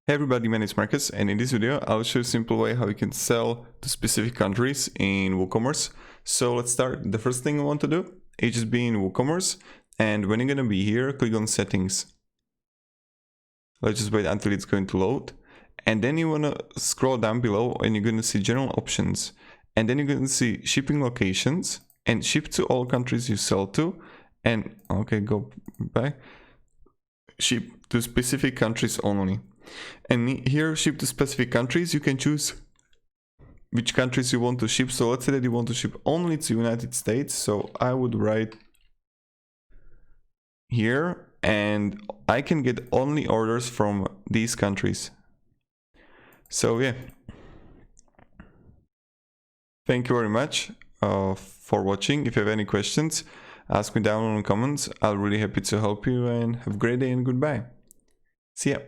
Hey everybody, my name is Marcus, and in this video I'll show you a simple way how you can sell to specific countries in WooCommerce. So let's start. The first thing I want to do is just be in WooCommerce, and when you're gonna be here, click on settings. Let's just wait until it's going to load, and then you wanna scroll down below and you're gonna see general options, and then you're gonna see shipping locations and ship to all countries you sell to, and okay, go back, ship to specific countries only. And here, ship to specific countries, you can choose which countries you want to ship. So let's say that you want to ship only to United States. So I would write here, and I can get only orders from these countries. So yeah, thank you very much for watching. If you have any questions, ask me down in the comments. I'll really happy to help you, and have a great day and goodbye. See ya.